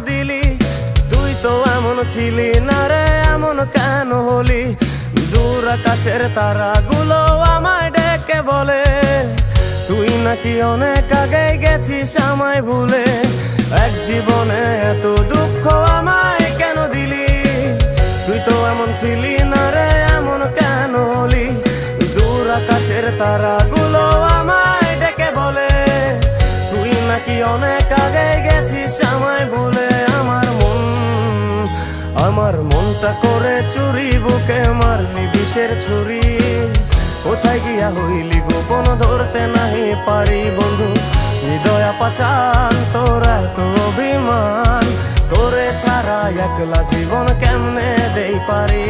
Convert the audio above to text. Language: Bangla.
দিলি? তুই তো এমন ছিলি না রে, এমন কেন হলি? দূর আকাশের তারাগুলো আমায় ডেকে বলে তুই নাকি অনেক আগে গেছিস আমায় ভুলে। এক জীবনে এত দুঃখ আমায় কেন দিলি? তুই তো এমন ছিলি না রে, এমন কেন হলি? দূর আকাশের তারাগুলো আমায় ডেকে বলে তুই নাকি অনেক আগে গেছিস আমায় ভুলে। আমার মনটা করে চুরি, বুকে মারলি বিষের ছুরি। কোথায় গিয়া হইলি গোপন ধরতে নাহি পারি বন্ধু। হৃদয় পাষাণ তোর এত অভিমান, তোরে ছাড়া একলা জীবন কেমনে দেই পারি?